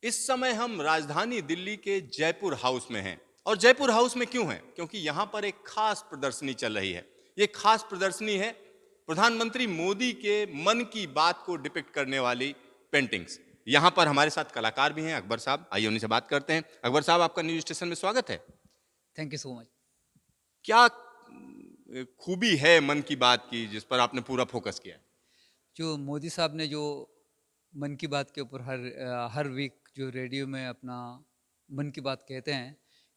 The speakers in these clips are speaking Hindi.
इस समय हम राजधानी दिल्ली के जयपुर हाउस में हैं। और जयपुर हाउस में क्यों हैं? क्योंकि यहां पर एक खास प्रदर्शनी चल रही है। ये खास प्रदर्शनी है प्रधानमंत्री मोदी के मन की बात को डिपिक्ट करने वाली पेंटिंग्स। यहां पर हमारे साथ कलाकार भी हैं, अकबर साहब। आइए उन्हीं से बात करते हैं। अकबर साहब, आपका न्यूज स्टेशन में स्वागत है। Thank you so much. क्या खूबी है मन की बात की जिस पर आपने पूरा फोकस किया है? जो मोदी साहब ने जो मन की बात के ऊपर हर वीक जो रेडियो में अपना मन की बात कहते हैं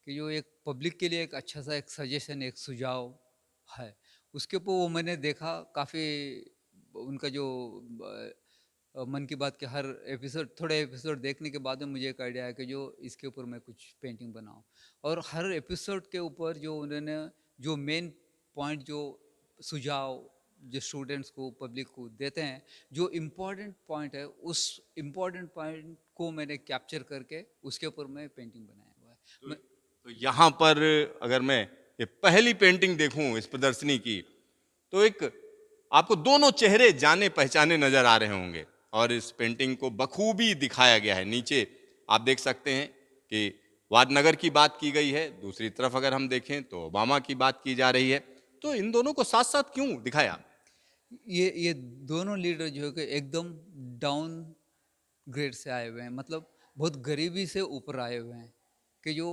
कि जो एक पब्लिक के लिए एक अच्छा सा एक सजेशन एक सुझाव है, उसके ऊपर वो मैंने देखा काफ़ी उनका जो मन की बात के हर एपिसोड थोड़े एपिसोड देखने के बाद में मुझे एक आइडिया है कि जो इसके ऊपर मैं कुछ पेंटिंग बनाऊं। और हर एपिसोड के ऊपर जो उन्होंने जो मेन पॉइंट जो सुझाव जो स्टूडेंट्स को पब्लिक को देते हैं, जो इम्पोर्टेंट पॉइंट है उस इम्पोर्टेंट पॉइंट को मैंने कैप्चर करके उसके ऊपर मैं पेंटिंग बनाया हुआ है। तो यहां पर अगर मैं ये पहली पेंटिंग देखूं इस प्रदर्शनी की, तो एक आपको दोनों चेहरे जाने पहचाने नजर आ रहे होंगे। और इस पेंटिंग को बखूबी दिखाया गया है। नीचे आप देख सकते हैं कि वादनगर की बात की गई है, दूसरी तरफ अगर हम देखें तो ओबामा की बात की जा रही है। तो इन दोनों को साथ साथ क्यों दिखाया? ये दोनों लीडर जो है कि एकदम डाउन ग्रेड से आए हुए हैं, मतलब बहुत गरीबी से ऊपर आए हुए हैं, कि जो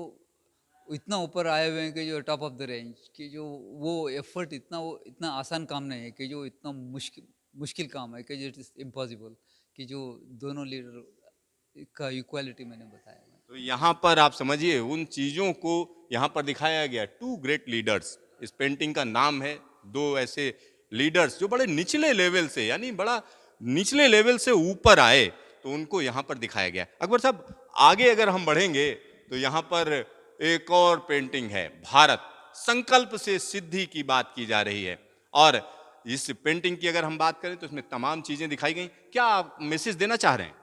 इतना ऊपर आए हुए हैं कि जो टॉप ऑफ द रेंज कि जो वो एफर्ट वो इतना आसान काम नहीं है, कि जो इतना मुश्किल मुश्किल काम है कि जो इट इज़ इम्पॉसिबल, कि जो दोनों लीडर का इक्वालिटी मैंने बताया है। तो यहाँ पर आप समझिए उन चीजों को यहाँ पर दिखाया गया। टू ग्रेट लीडर्स, इस पेंटिंग का नाम है। दो ऐसे लीडर्स जो बड़े निचले लेवल से, यानी बड़ा निचले लेवल से ऊपर आए, तो उनको यहाँ पर दिखाया गया। अकबर साहब, आगे अगर हम बढ़ेंगे तो यहाँ पर एक और पेंटिंग है, भारत संकल्प से सिद्धि की बात की जा रही है। और इस पेंटिंग की अगर हम बात करें तो इसमें तमाम चीजें दिखाई गई। क्या आप मैसेज देना चाह रहे हैं?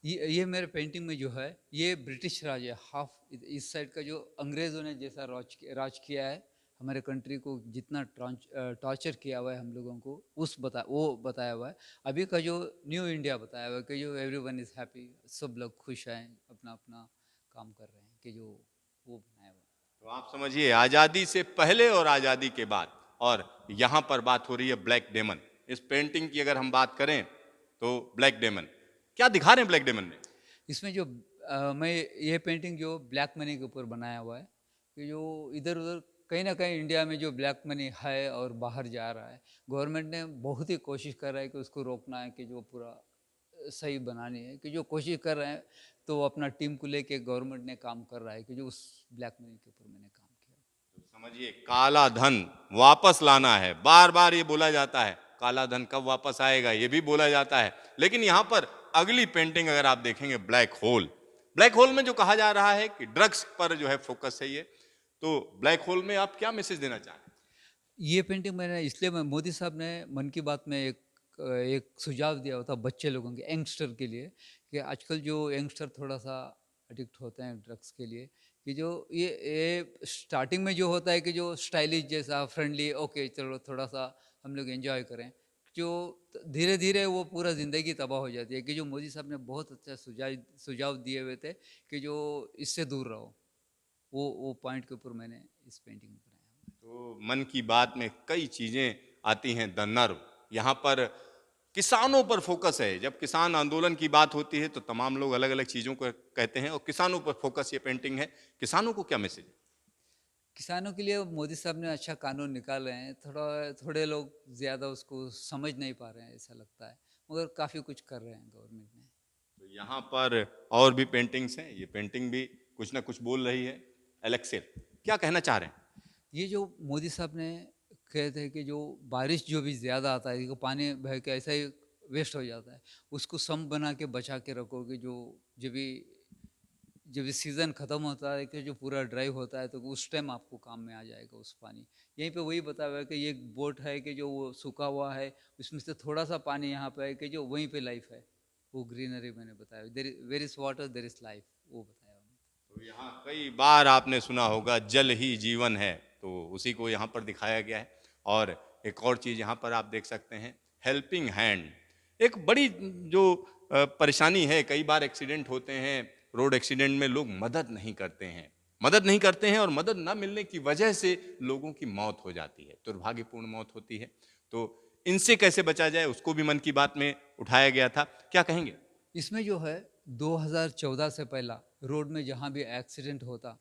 ये मेरे पेंटिंग में जो है ये ब्रिटिश राज है, हाफ इस साइड का जो अंग्रेज़ों ने जैसा राज किया है हमारे कंट्री को, जितना टॉर्चर किया हुआ है हम लोगों को, वो बताया हुआ है। अभी का जो न्यू इंडिया बताया हुआ है कि जो एवरीवन इज़ हैप्पी, सब लोग खुश हैं, अपना अपना काम कर रहे हैं, कि जो वो बनाया हुआ है। तो आप समझिए आजादी से पहले और आजादी के बाद। और यहां पर बात हो रही है ब्लैक डेमन। इस पेंटिंग की अगर हम बात करें तो ब्लैक डेमन क्या दिखा रहे हैं ब्लैक डेमन में? इसमें जो मैं ये पेंटिंग जो ब्लैक मनी के ऊपर बनाया हुआ है, कि जो इधर उधर कहीं ना कहीं इंडिया में जो ब्लैक मनी है और बाहर जा रहा है, गवर्नमेंट ने बहुत ही कोशिश कर रहा है कि उसको रोकना है, कि जो पूरा सही बनानी है, कि जो कोशिश कर रहे हैं, तो वो अपना टीम को लेके गवर्नमेंट ने काम कर रहा है, कि जो उस ब्लैक मनी के ऊपर मैंने काम किया। तो समझिए काला धन वापस लाना है। बार बार ये बोला जाता है, काला धन कब वापस आएगा, ये भी बोला जाता है। लेकिन यहां पर अगली पेंटिंग अगर आप देखेंगे, ब्लैक होल। ब्लैक होल में जो कहा जा रहा है कि ड्रग्स पर जो है फोकस है ये, तो ब्लैक होल में आप क्या मैसेज देना चाह रहे हैं? ये पेंटिंग मैंने इसलिए मैं मोदी साहब ने मन की बात में एक सुझाव दिया होता बच्चे लोगों के, यंगस्टर के लिए, कि आजकल जो यंगस्टर थोड़ा सा एडिक्ट होते हैं ड्रग्स के लिए, कि जो ये स्टार्टिंग में जो होता है कि जो स्टाइलिश जैसा फ्रेंडली, ओके चलो थोड़ा सा हम लोग एंजॉय करें, जो धीरे धीरे वो पूरा ज़िंदगी तबाह हो जाती है, कि जो मोदी साहब ने बहुत अच्छा सुझाव दिए हुए थे, कि जो इससे दूर रहो, वो पॉइंट के ऊपर मैंने इस पेंटिंग में बनाया। तो मन की बात में कई चीजें आती हैं। द नर्व, यहाँ पर किसानों पर फोकस है। जब किसान आंदोलन की बात होती है तो तमाम लोग अलग अलग चीजों को कहते हैं, और किसानों पर फोकस ये पेंटिंग है। किसानों को क्या मैसेज है? किसानों के लिए मोदी साहब ने अच्छा कानून निकाले हैं, थोड़े लोग ज़्यादा उसको समझ नहीं पा रहे हैं ऐसा लगता है, मगर काफ़ी कुछ कर रहे हैं गवर्नमेंट में। तो यहाँ पर और भी पेंटिंग्स हैं। ये पेंटिंग भी कुछ ना कुछ बोल रही है। एलेक्सेल, क्या कहना चाह रहे हैं? ये जो मोदी साहब ने कहे थे कि जो बारिश जो भी ज़्यादा आता है, कि पानी बह के ऐसा ही वेस्ट हो जाता है, उसको सम बना के बचा के रखोगे, जो जब भी जब ये सीज़न ख़त्म होता है, कि जो पूरा ड्राइव होता है, तो उस टाइम आपको काम में आ जाएगा उस पानी। यहीं पे वही बताया हुआ है कि ये एक बोट है, कि जो वो सूखा हुआ है, उसमें से थोड़ा सा पानी यहाँ पे है, कि जो वहीं पे लाइफ है, वो ग्रीनरी मैंने बताया, there is water there is life, वो बताया उन्होंने। तो यहाँ कई बार आपने सुना होगा जल ही जीवन है, तो उसी को यहाँ पर दिखाया गया है। और एक और चीज यहाँ पर आप देख सकते हैं, हेल्पिंग हैंड। एक बड़ी जो परेशानी है, कई बार एक्सीडेंट होते हैं, रोड एक्सीडेंट में लोग मदद नहीं करते हैं और मदद ना मिलने की वजह से लोगों की मौत हो जाती है, दुर्भाग्यपूर्ण मौत होती है। तो इनसे कैसे बचा जाए उसको भी मन की बात में उठाया गया था, क्या कहेंगे? इसमें जो है 2014 से पहला रोड में जहाँ भी एक्सीडेंट होता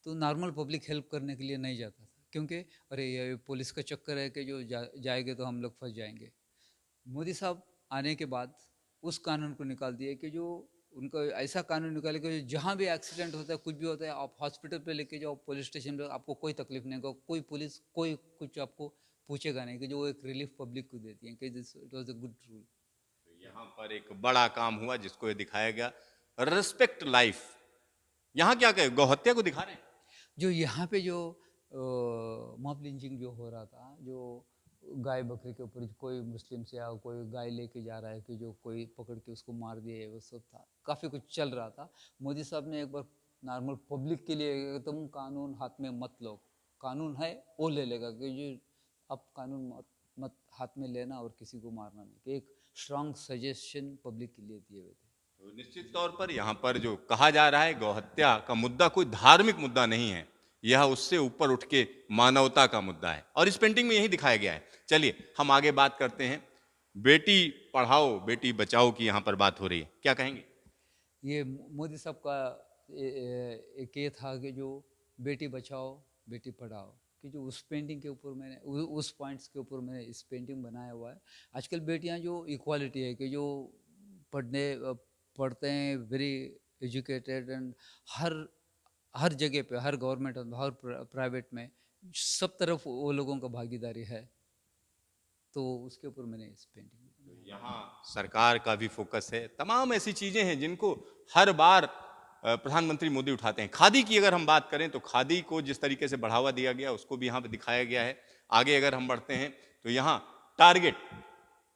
तो नॉर्मल पब्लिक हेल्प करने के लिए नहीं जाता था, क्योंकि अरे ये पुलिस का चक्कर है कि जो जाएंगे तो हम लोग फंस जाएंगे। मोदी साहब आने के बाद उस कानून को निकाल दिया कि जो उनका ऐसा कानून निकाले कि जहाँ भी एक्सीडेंट होता है, कुछ भी होता है, आप हॉस्पिटल पे लेके जाओ, पुलिस स्टेशन पे, आपको कोई तकलीफ नहीं होगा, कोई पुलिस कोई कुछ आपको पूछेगा नहीं, कि जो वो एक रिलीफ पब्लिक को देती है, कि this it was a good rule. यहाँ पर एक बड़ा काम हुआ जिसको ये दिखाया गया, रिस्पेक्ट लाइफ। यहाँ क्या कहे, गौहत्या को दिखा रहे हैं। जो यहाँ पे जो मॉब लिंचिंग जो हो रहा था, जो गाय बकरी के ऊपर कोई मुस्लिम से या कोई गाय लेके जा रहा है कि जो कोई पकड़ के उसको मार दिए, वो सब था, काफ़ी कुछ चल रहा था। मोदी साहब ने एक बार नॉर्मल पब्लिक के लिए एकदम कानून हाथ में मत लो, कानून है वो ले लेगा, कि जो अब कानून मत हाथ में लेना और किसी को मारना नहीं, कि एक स्ट्रांग सजेशन पब्लिक के लिए दिए हुए थे। तो निश्चित तौर पर यहाँ पर जो कहा जा रहा है, गौहत्या का मुद्दा कोई धार्मिक मुद्दा नहीं है, यह उससे ऊपर उठ के मानवता का मुद्दा है और इस पेंटिंग में यही दिखाया गया है। चलिए हम आगे बात करते हैं, बेटी पढ़ाओ बेटी बचाओ की यहाँ पर बात हो रही है, क्या कहेंगे? ये मोदी साहब का एक ये था कि जो बेटी बचाओ बेटी पढ़ाओ, कि जो उस पेंटिंग के ऊपर मैंने उस पॉइंट्स के ऊपर मैंने इस पेंटिंग बनाया हुआ है। आजकल बेटियां जो इक्वालिटी है, कि जो पढ़ते हैं, वेरी एजुकेटेड, एंड हर हर जगह पे, हर गवर्नमेंट और हर प्राइवेट में सब तरफ वो लोगों का भागीदारी है, तो उसके ऊपर मैंने इस पेंटिंग यहाँ सरकार का भी फोकस है, तमाम ऐसी चीजें हैं जिनको हर बार प्रधानमंत्री मोदी उठाते हैं। खादी की अगर हम बात करें तो खादी को जिस तरीके से बढ़ावा दिया गया उसको भी यहाँ पे दिखाया गया है। आगे अगर हम बढ़ते हैं तो यहाँ टारगेट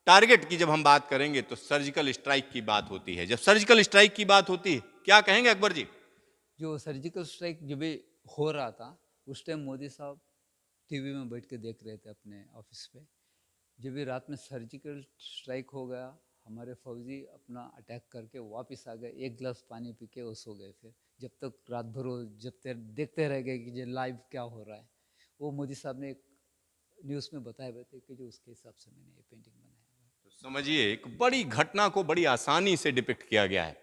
टारगेट की जब हम बात करेंगे तो सर्जिकल स्ट्राइक की बात होती है। जब सर्जिकल स्ट्राइक की बात होती है, क्या कहेंगे अकबर जी? जो सर्जिकल स्ट्राइक जब भी हो रहा था, उस टाइम मोदी साहब टीवी में बैठ के देख रहे थे अपने ऑफिस पे। जब भी रात में सर्जिकल स्ट्राइक हो गया, हमारे फौजी अपना अटैक करके वापस आ गए, एक गिलास पानी पी के वो सो गए। फिर जब तक रात भर वो देखते रह गए कि ये लाइव क्या हो रहा है। वो मोदी साहब ने एक न्यूज़ में बताए हुए थे, कि जो उसके हिसाब से मैंने ये पेंटिंग बनाया हुआ है। तो समझिए एक बड़ी घटना को बड़ी आसानी से डिपिक्ट किया गया है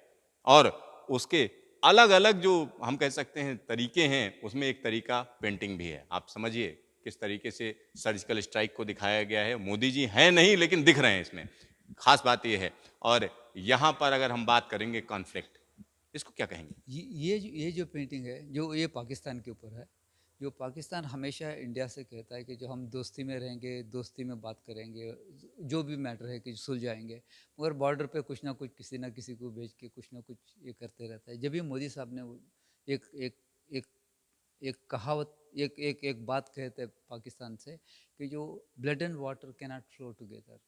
और उसके अलग अलग जो हम कह सकते हैं तरीके हैं, उसमें एक तरीका पेंटिंग भी है। आप समझिए किस तरीके से सर्जिकल स्ट्राइक को दिखाया गया है। मोदी जी हैं नहीं लेकिन दिख रहे हैं, इसमें खास बात यह है। और यहाँ पर अगर हम बात करेंगे कॉन्फ्लिक्ट, इसको क्या कहेंगे? ये जो पेंटिंग है, जो ये पाकिस्तान के ऊपर है। जो पाकिस्तान हमेशा इंडिया से कहता है कि जो हम दोस्ती में रहेंगे, दोस्ती में बात करेंगे, जो भी मैटर है कि सुलझाएंगे, मगर बॉर्डर पे कुछ ना कुछ किसी ना किसी को भेज के कुछ ना कुछ ये करते रहता है। जब भी मोदी साहब ने एक एक एक एक कहावत, एक बात कहते हैं पाकिस्तान से, कि जो blood and water can not flow together.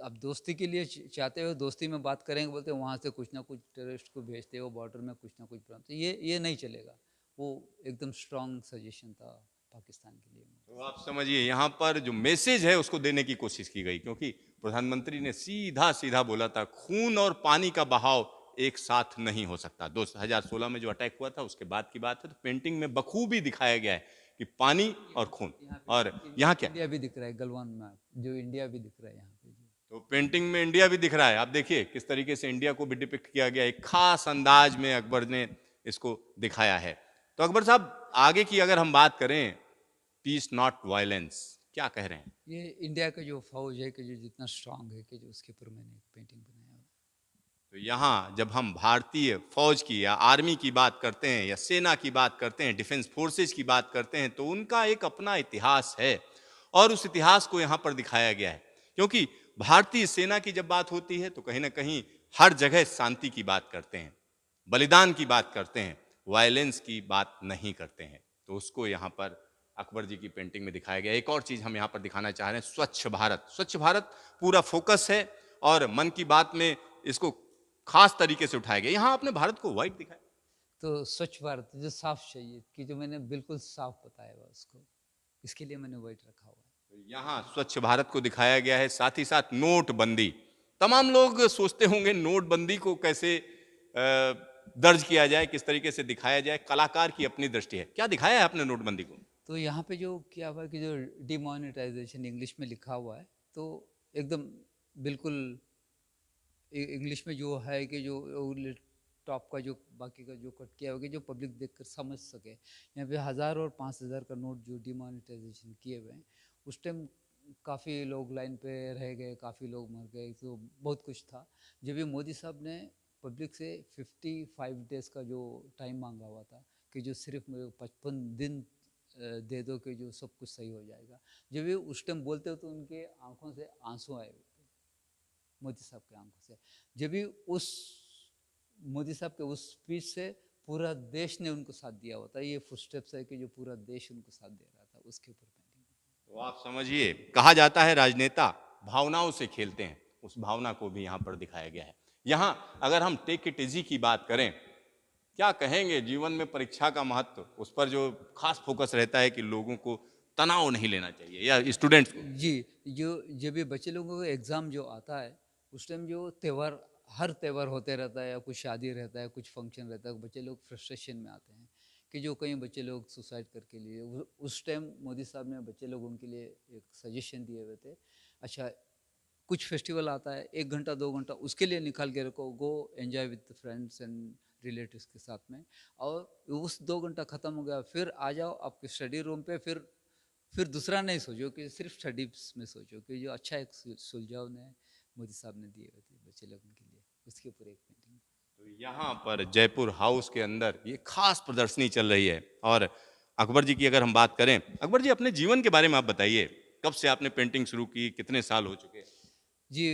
आप दोस्ती के लिए चाहते हो, दोस्ती में बात करेंगे, बोलते हैं वहाँ से कुछ ना कुछ टेररिस्ट को भेजते हो, बॉर्डर में कुछ ना कुछ प्रॉब्लम, तो ये नहीं चलेगा। वो एकदम स्ट्रांग सजेशन था पाकिस्तान के लिए। तो आप समझिए यहाँ पर जो मैसेज है उसको देने की कोशिश की गई, क्योंकि प्रधानमंत्री ने सीधा सीधा बोला था खून और पानी का बहाव एक साथ नहीं हो सकता। 2016 में जो अटैक हुआ था उसके बाद की बात है। तो पेंटिंग में बखूबी दिखाया गया है कि पानी और खून। और यहाँ क्या इंडिया भी दिख रहा है, गलवान मैप जो इंडिया भी दिख रहा है यहाँ पे। तो पेंटिंग में इंडिया भी दिख रहा है। आप देखिए किस तरीके से इंडिया को भी डिपिक्ट किया गया, एक खास अंदाज में अकबर ने इसको दिखाया है। तो अकबर साहब आगे की अगर हम बात करें, पीस नॉट वायलेंस, क्या कह रहे हैं? ये इंडिया का जो फौज है, कि जो जितना स्ट्रांग है, कि जो उसके ऊपर मैंने एक पेंटिंग बनाया है। तो यहाँ जब हम भारतीय फौज की या आर्मी की बात करते हैं या सेना की बात करते हैं, डिफेंस फोर्सेस की बात करते हैं, तो उनका एक अपना इतिहास है और उस इतिहास को यहाँ पर दिखाया गया है। क्योंकि भारतीय सेना की जब बात होती है तो कहीं ना कहीं हर जगह शांति की बात करते हैं, बलिदान की बात करते हैं, वायलेंस की बात नहीं करते हैं। तो उसको यहाँ पर अकबर जी की पेंटिंग में दिखाया गया। एक और चीज हम यहाँ पर दिखाना चाह रहे हैं, स्वच्छ भारत। स्वच्छ भारत पूरा फोकस है और मन की बात में इसको खास तरीके से उठाया गया। यहाँ आपने भारत को व्हाइट दिखाया, तो स्वच्छ भारत जो साफ चाहिए, कि जो मैंने बिल्कुल साफ बताया हुआ उसको, इसके लिए मैंने व्हाइट रखा हुआ है। तो यहाँ स्वच्छ भारत को दिखाया गया है, साथ ही साथ नोटबंदी। तमाम लोग सोचते होंगे नोटबंदी को कैसे दर्ज किया जाए, किस तरीके से दिखाया जाए। कलाकार की अपनी दृष्टि है। क्या दिखाया है आपने नोटबंदी को? तो यहाँ पे जो क्या हुआ कि जो डिमोनेटाइजेशन इंग्लिश में लिखा हुआ है, तो एकदम बिल्कुल इंग्लिश में जो है कि जो टॉप का जो बाकी का जो कट किया होगा, जो पब्लिक देखकर समझ सके। यहाँ पे 1000 और 5000 का नोट जो डिमोनेटाइजेशन किए हुए हैं, उस टाइम काफ़ी लोग लाइन पे रह गए, काफ़ी लोग मर गए, तो बहुत कुछ था। जब ये मोदी साहब ने पब्लिक से 55 डेज का जो टाइम मांगा हुआ था कि जो सिर्फ मेरे को 55 दिन दे दो कि जो सब कुछ सही हो जाएगा, जब ये उस टाइम बोलते हो तो उनके आंखों से आंसू आए हुए थे, मोदी साहब के आंखों से। जब भी उस मोदी साहब के उस स्पीच से पूरा देश ने उनको साथ दिया होता है, ये फुटस्टेप्स है कि जो पूरा देश उनको साथ दे रहा था, उसके ऊपर पेंटिंग। तो आप समझिए, कहा जाता है राजनेता भावनाओं से खेलते हैं, उस भावना को भी यहाँ पर दिखाया गया है। यहाँ अगर हम टेक इट इजी की बात करें, क्या कहेंगे जीवन में परीक्षा का महत्व, उस पर जो खास फोकस रहता है कि लोगों को तनाव नहीं लेना चाहिए या स्टूडेंट्स को। जी, जो जब भी बच्चे लोगों को एग्ज़ाम जो आता है, उस टाइम जो त्यौहार, हर त्यौहार होते रहता है या कुछ शादी रहता है, कुछ फंक्शन रहता है, बच्चे लोग फ्रस्ट्रेशन में आते हैं कि जो कई बच्चे लोग सुसाइड करके लिए, उस टाइम मोदी साहब ने बच्चे लोगों के लिए एक सजेशन दिए हुए थे। अच्छा, कुछ फेस्टिवल आता है, 1 घंटा 2 घंटा उसके लिए निकाल के रखो, गो enjoy with friends and relatives के साथ में, और उस 2 घंटा ख़त्म हो गया, फिर आ जाओ आपके स्टडी रूम पे, फिर दूसरा नहीं सोचो कि सिर्फ स्टडीज में सोचो, कि जो अच्छा एक सुलझाव ने मोदी साहब ने दिए हुए थे बच्चे लोगों के लिए, उसके ऊपर एक पेंटिंग। तो यहाँ पर जयपुर हाउस के अंदर ये खास प्रदर्शनी चल रही है। और अकबर जी की अगर हम बात करें, अकबर जी अपने जीवन के बारे में आप बताइए, कब से आपने पेंटिंग शुरू की, कितने साल हो चुके? जी,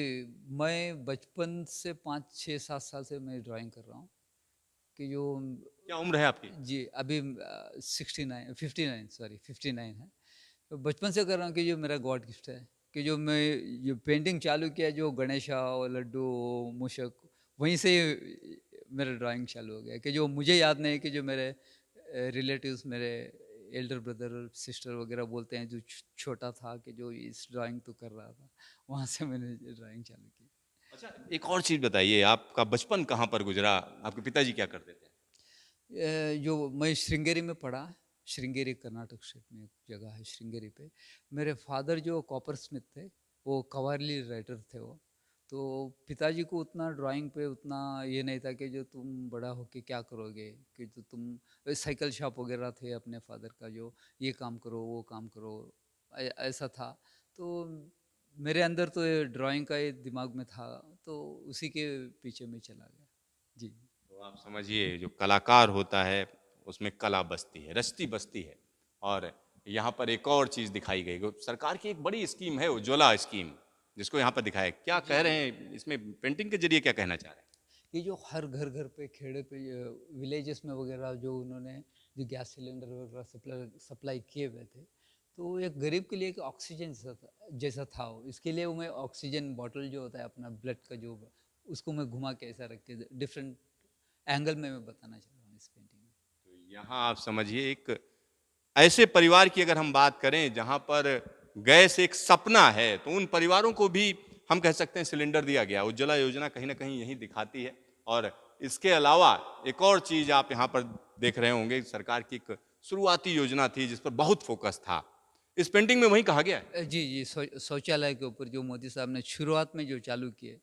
मैं बचपन से 5 6 7 साल से मैं ड्राइंग कर रहा हूँ, कि जो क्या उम्र है आपकी? जी अभी 69 59 सॉरी 59 है। तो बचपन से कर रहा हूँ कि जो मेरा गॉड गिफ्ट है, कि जो मैं ये पेंटिंग चालू किया, जो गणेशा और लड्डू मूषक, वहीं से मेरा ड्राइंग चालू हो गया, कि जो मुझे याद नहीं कि जो मेरे रिलेटिव्स, मेरे एल्डर ब्रदर सिस्टर वगैरह बोलते हैं जो छोटा था कि जो इस ड्राइंग तो कर रहा था, वहाँ से मैंने ड्राइंग चालू की। अच्छा, एक और चीज बताइए, आपका बचपन कहाँ पर गुजरा? आपके पिताजी क्या करते थे? जो मैं श्रृंगेरी में पढ़ा, श्रृंगेरी कर्नाटक स्टेट में एक जगह है श्रृंगेरी पे। मेरे फादर जो कॉपर स्मिथ थे, वो कवारली राइटर थे वो। तो पिताजी को उतना ड्राइंग पे उतना ये नहीं था कि जो तुम बड़ा होके क्या करोगे, कि जो तुम साइकिल शॉप वगैरह थे अपने फादर का, जो ये काम करो वो काम करो, ऐसा था। तो मेरे अंदर तो ये ड्राइंग का ये दिमाग में था, तो उसी के पीछे में चला गया। जी। तो आप समझिए, जो कलाकार होता है उसमें कला बसती है, रचती बसती है। और यहाँ पर एक और चीज दिखाई गई, सरकार की एक बड़ी स्कीम है उज्ज्वला स्कीम, जिसको यहाँ पर दिखाया है। क्या जी कह जी। रहे हैं इसमें, पेंटिंग के जरिए क्या कहना चाह रहे हैं? ये जो हर घर घर पे खेड़े पे विलेजेस में वगैरह जो उन्होंने जो गैस सिलेंडर वगैरह सप्लाई किए हुए थे, तो एक गरीब के लिए एक ऑक्सीजन जैसा था वो। इसके लिए वो मैं ऑक्सीजन बॉटल जो होता है अपना ब्लड का, जो उसको मैं घुमा के ऐसा रख के डिफरेंट एंगल में मैं बताना चाह रहा हूँ इस पेंटिंग में। तो यहाँ आप समझिए, एक ऐसे परिवार की अगर हम बात करें जहां पर गैस एक सपना है, तो उन परिवारों को भी हम कह सकते हैं सिलेंडर दिया गया। उज्ज्वला योजना कहीं ना कहीं यही दिखाती है। और इसके अलावा एक और चीज आप यहाँ पर देख रहे होंगे, सरकार की एक शुरुआती योजना थी जिस पर बहुत फोकस था, इस पेंटिंग में वही कहा गया है। जी जी, शौचालय के ऊपर जो मोदी साहब ने शुरुआत में जो चालू किए,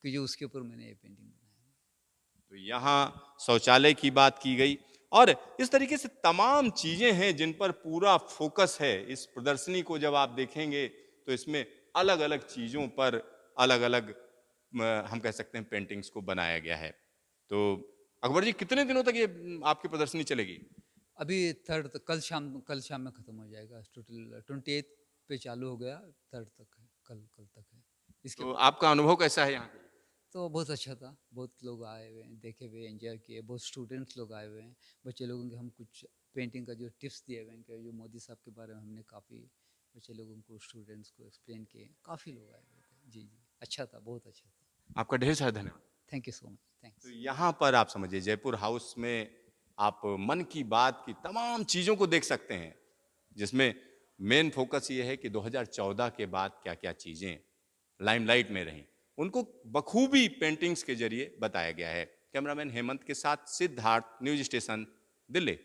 कि जो उसके ऊपर मैंने ये पेंटिंग बनाया। तो यहाँ शौचालय की बात की गई। और इस तरीके से तमाम चीजें हैं जिन पर पूरा फोकस है। इस प्रदर्शनी को जब आप देखेंगे तो इसमें अलग अलग चीजों पर अलग अलग हम कह सकते हैं पेंटिंग्स को बनाया गया है। तो अकबर जी, कितने दिनों तक ये आपकी प्रदर्शनी चलेगी? अभी थर्ड तक, कल शाम में ख़त्म हो जाएगा। टोटल 28 पे चालू हो गया, थर्ड तक है, कल तक है इसके तो बाद। आपका अनुभव कैसा है यहाँ के? तो बहुत अच्छा था, बहुत लोग आए हुए हैं, देखे हुए, एंजॉय किए, बहुत स्टूडेंट्स लोग आए हुए हैं। बच्चे लोगों के हम कुछ पेंटिंग का जो टिप्स दिए हुए हैं, कि जो मोदी साहब के बारे में हमने काफ़ी बच्चे लोगों को, स्टूडेंट्स को एक्सप्लेन किए। काफ़ी लोग आए हुए थे। जी जी, अच्छा था, बहुत अच्छा था। आपका ढेर सारा धन्यवाद। थैंक यू सो मच, तो थैंक्स। यहाँ पर आप समझिए, जयपुर हाउस में आप मन की बात की तमाम चीजों को देख सकते हैं, जिसमें मेन फोकस ये है कि 2014 के बाद क्या क्या चीजें लाइमलाइट में रहीं, उनको बखूबी पेंटिंग्स के जरिए बताया गया है। कैमरामैन हेमंत के साथ सिद्धार्थ, न्यूज स्टेशन, दिल्ली।